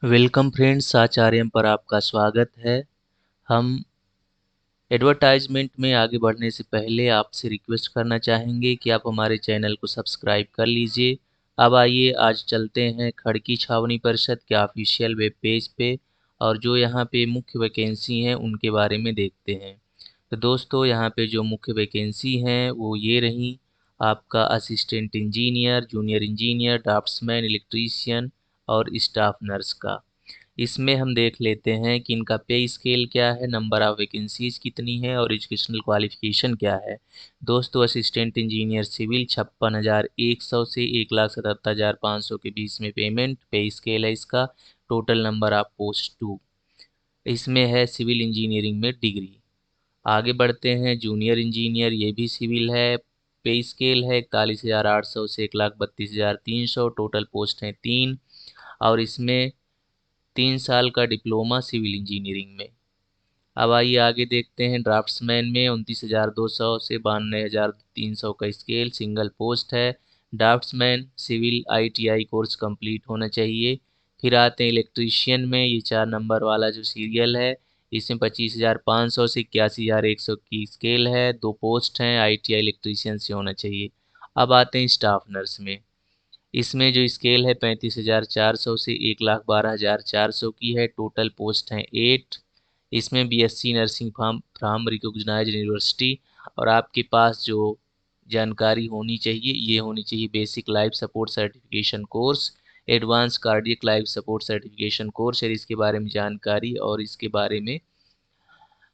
Welcome friends, आचार्यम पर आपका स्वागत है। हम एडवर्टाइजमेंट में आगे बढ़ने से पहले आपसे रिक्वेस्ट करना चाहेंगे कि आप हमारे चैनल को सब्सक्राइब कर लीजिए। अब आइए आज चलते हैं खड़की छावनी परिषद के ऑफिशियल वेब पेज पे और जो यहाँ पे मुख्य वैकेंसी हैं उनके बारे में देखते हैं। तो दोस्तों, यहाँ पे जो मुख्य वैकेंसी हैं वो ये रही। आपका assistant engineer, junior engineer, draughtsman, electrician और स्टाफ नर्स का। इसमें हम देख लेते हैं कि इनका पे स्केल क्या है, नंबर ऑफ वैकेंसीज कितनी है और एजुकेशनल क्वालिफिकेशन क्या है। दोस्तों, असिस्टेंट इंजीनियर सिविल 56,100 से 1,77,500 के बीच में पेमेंट पे स्केल है इसका। Total number of post 2। इसमें है सिविल इंजीनियरिंग में डिग्री। आगे बढ़ते हैं, जूनियर इंजीनियर, ये भी सिविल है। पे स्केल है 41,800 से 1,32,300। टोटल पोस्ट हैं 3 और इसमें 3 साल का डिप्लोमा सिविल इंजीनियरिंग में। अब आइए आगे देखते हैं, ड्राफ्ट्समैन में 29,200 से 92,300 का स्केल, सिंगल पोस्ट है। Draftsman civil ITI course complete होना चाहिए। फिर आते हैं इलेक्ट्रीशियन में, ये 4 नंबर वाला जो सीरियल है, इसमें 25,500 से 81,100 की स्केल है। 2 पोस्ट हैं, ITI इलेक्ट्रीशियन से होना चाहिए। अब आते हैं स्टाफ नर्स में। इसमें जो स्केल है 35,400 से 1,12,400 की है। टोटल पोस्ट हैं 8। इसमें BSc nursing from recognised university और आपके पास जो जानकारी होनी चाहिए ये होनी चाहिए: basic life support certification course, advance cardiac life support certification course है। इसके बारे में जानकारी और इसके बारे में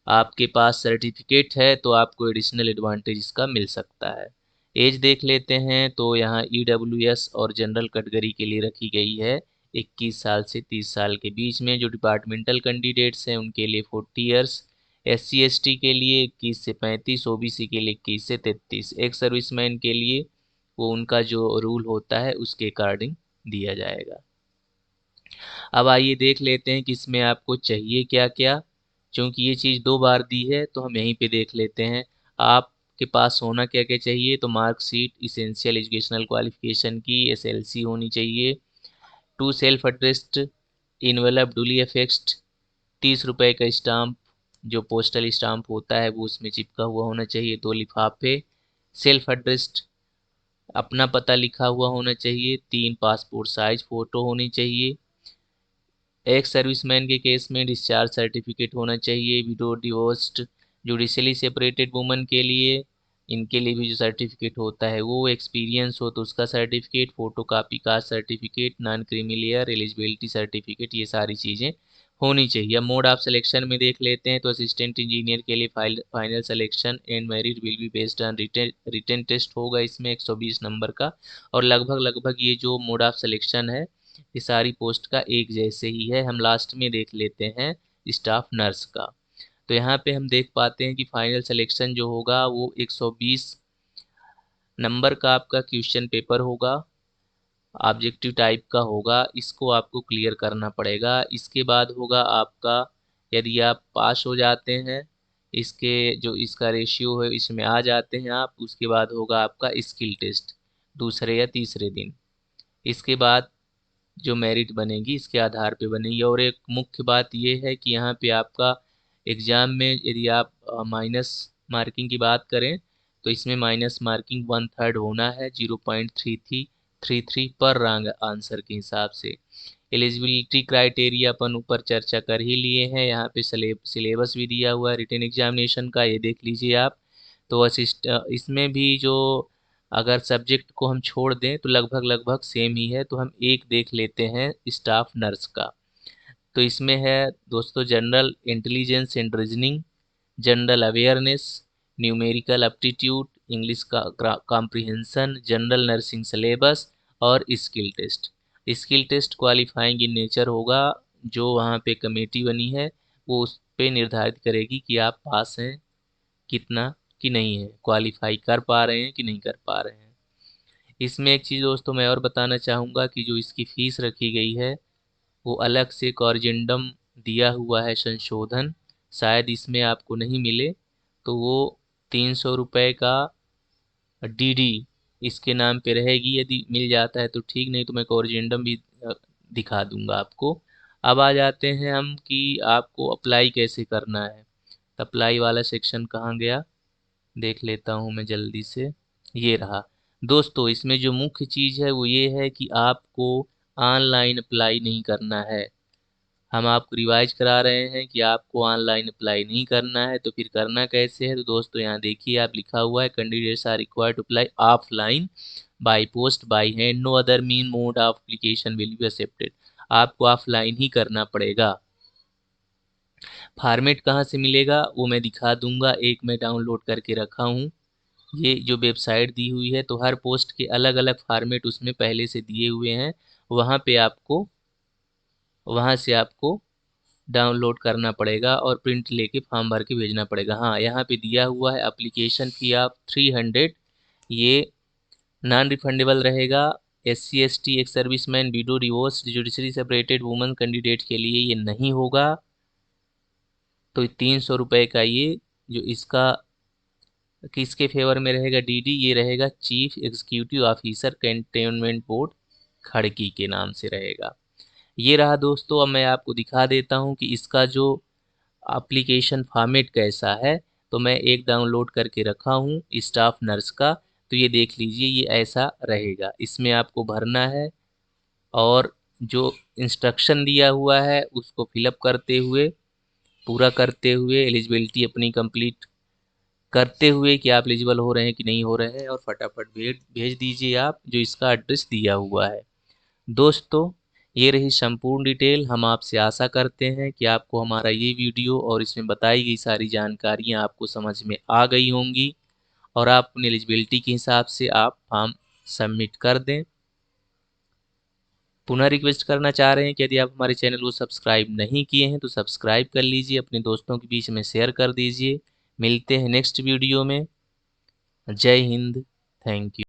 आपके पास सर्टिफिकेट है तो आपको एडिशनल एडवांटेज इसका मिल सकता है। एज देख लेते हैं तो यहाँ EWS और जनरल कैटेगरी के लिए रखी गई है 21 साल से 30 साल के बीच में। जो डिपार्टमेंटल कैंडिडेट्स हैं उनके लिए 40 ईयर्स, SC ST के लिए 21 से 35, OBC के लिए 21 से 33। एक सर्विसमैन के लिए वो उनका जो रूल होता है उसके अकॉर्डिंग दिया जाएगा। अब आइए देख लेते हैं कि इसमें आपको चाहिए क्या क्या। क्योंकि ये चीज़ 2 बार दी है तो हम यहीं पे देख लेते हैं आपके पास होना क्या क्या चाहिए। तो मार्कशीट, इसेंशियल एजुकेशनल क्वालिफिकेशन की SLC होनी चाहिए। 2 सेल्फ एड्रेस्ड इनवेलप डुली एफेक्स्ड, 30 रुपए का स्टाम्प जो पोस्टल स्टाम्प होता है वो उसमें चिपका हुआ होना चाहिए। 2 लिफाफे सेल्फ एड्रेस्ड, अपना पता लिखा हुआ होना चाहिए। 3 पासपोर्ट साइज फ़ोटो होनी चाहिए। एक सर्विसमैन के केस में डिस्चार्ज सर्टिफिकेट होना चाहिए। Window, divorced, judicially separated woman के लिए, इनके लिए भी जो सर्टिफिकेट होता है वो एक्सपीरियंस हो तो उसका certificate, photo copy caste certificate, non creamy layer eligibility certificate, ये सारी चीज़ें होनी चाहिए। अब मोड ऑफ सिलेक्शन में देख लेते हैं तो असिस्टेंट इंजीनियर के लिए final selection and merit will be based on written test होगा इसमें 120 नंबर का। और लगभग लगभग ये जो मोड ऑफ सिलेक्शन है ये सारी पोस्ट का एक जैसे ही है। हम लास्ट में देख लेते हैं स्टाफ नर्स का। तो यहाँ पे हम देख पाते हैं कि फाइनल सिलेक्शन जो होगा वो 120 नंबर का आपका क्वेश्चन पेपर होगा, ऑब्जेक्टिव टाइप का होगा। इसको आपको क्लियर करना पड़ेगा। इसके बाद होगा आपका, यदि आप पास हो जाते हैं, इसके जो इसका रेशियो है इसमें आ जाते हैं आप, उसके बाद होगा आपका स्किल टेस्ट दूसरे या तीसरे दिन। इसके बाद जो मेरिट बनेगी इसके आधार पे बनेगी। और एक मुख्य बात ये है कि यहाँ पे आपका एग्ज़ाम में यदि आप माइनस मार्किंग की बात करें तो इसमें माइनस मार्किंग 1/3 होना है, 0.3333 पर रॉन्ग आंसर के हिसाब से। एलिजिबिलिटी क्राइटेरिया अपन ऊपर चर्चा कर ही लिए हैं। यहाँ पे सिलेबस भी दिया हुआ है रिटन एग्जामिनेशन का, ये देख लीजिए आप। तो इसमें भी जो अगर सब्जेक्ट को हम छोड़ दें तो लगभग लगभग सेम ही है। तो हम एक देख लेते हैं स्टाफ नर्स का। तो इसमें है दोस्तों general intelligence and reasoning, general awareness, numerical aptitude, English का कॉम्प्रिहेंशन, जनरल नर्सिंग सिलेबस और skill test. Skill test qualifying in nature होगा। जो वहाँ पे कमेटी बनी है वो उस पे निर्धारित करेगी कि आप पास हैं कितना कि नहीं है, क्वालिफाई कर पा रहे हैं कि नहीं कर पा रहे हैं। इसमें एक चीज़ दोस्तों मैं और बताना चाहूँगा कि जो इसकी फ़ीस रखी गई है वो अलग से कॉरिजेंडम दिया हुआ है संशोधन, शायद इसमें आपको नहीं मिले। तो वो 300 रुपये का DD इसके नाम पे रहेगी। यदि मिल जाता है तो ठीक, नहीं तो मैं कॉरिजेंडम भी दिखा दूंगा आपको। अब आ जाते हैं हम कि आपको अप्लाई कैसे करना है। तो अप्लाई वाला सेक्शन कहाँ गया, देख लेता हूँ मैं जल्दी से। ये रहा दोस्तों, इसमें जो मुख्य चीज़ है वो ये है कि आपको ऑनलाइन अप्लाई नहीं करना है। हम आपको रिवाइज करा रहे हैं कि आपको ऑनलाइन अप्लाई नहीं करना है। तो फिर करना कैसे है, तो दोस्तों यहाँ देखिए आप लिखा हुआ है candidates are required to apply offline by post by hand, no other mean mode of application will be accepted. आपको ऑफलाइन ही करना पड़ेगा। फॉर्मेट कहाँ से मिलेगा वो मैं दिखा दूंगा, एक मैं डाउनलोड करके रखा हूँ। ये जो वेबसाइट दी हुई है, तो हर पोस्ट के अलग अलग फॉर्मेट उसमें पहले से दिए हुए हैं। वहाँ पे आपको, वहाँ से आपको डाउनलोड करना पड़ेगा और प्रिंट लेके फॉर्म भर के भेजना पड़ेगा। हाँ, यहाँ पे दिया हुआ है एप्लीकेशन फी ऑफ 300। ये नॉन रिफंडेबल रहेगा। SC ST ex serviceman, window, divorce, judiciary separated woman candidate के लिए ये नहीं होगा। तो 300 रुपये का ये जो इसका किसके फेवर में रहेगा, DD ये रहेगा chief executive officer cantonment board Khadki के नाम से रहेगा। ये रहा दोस्तों। अब मैं आपको दिखा देता हूँ कि इसका जो एप्लीकेशन फॉर्मेट कैसा है। तो मैं एक डाउनलोड करके रखा हूँ स्टाफ नर्स का। तो ये देख लीजिए, ये ऐसा रहेगा। इसमें आपको भरना है और जो इंस्ट्रक्शन दिया हुआ है उसको फिलअप करते हुए, पूरा करते हुए, एलिजिबिलिटी अपनी कंप्लीट करते हुए कि आप एलिजिबल हो रहे हैं कि नहीं हो रहे हैं, और फटाफट भेज भेज दीजिए आप जो इसका एड्रेस दिया हुआ है। दोस्तों, ये रही संपूर्ण डिटेल। हम आपसे आशा करते हैं कि आपको हमारा ये वीडियो और इसमें बताई गई सारी जानकारियाँ आपको समझ में आ गई होंगी और आप अपनी एलिजिबिलिटी के हिसाब से आप फॉर्म सबमिट कर दें। पुनः रिक्वेस्ट करना चाह रहे हैं कि यदि आप हमारे चैनल को सब्सक्राइब नहीं किए हैं तो सब्सक्राइब कर लीजिए, अपने दोस्तों के बीच में शेयर कर दीजिए। मिलते हैं नेक्स्ट वीडियो में। जय हिंद, थैंक यू।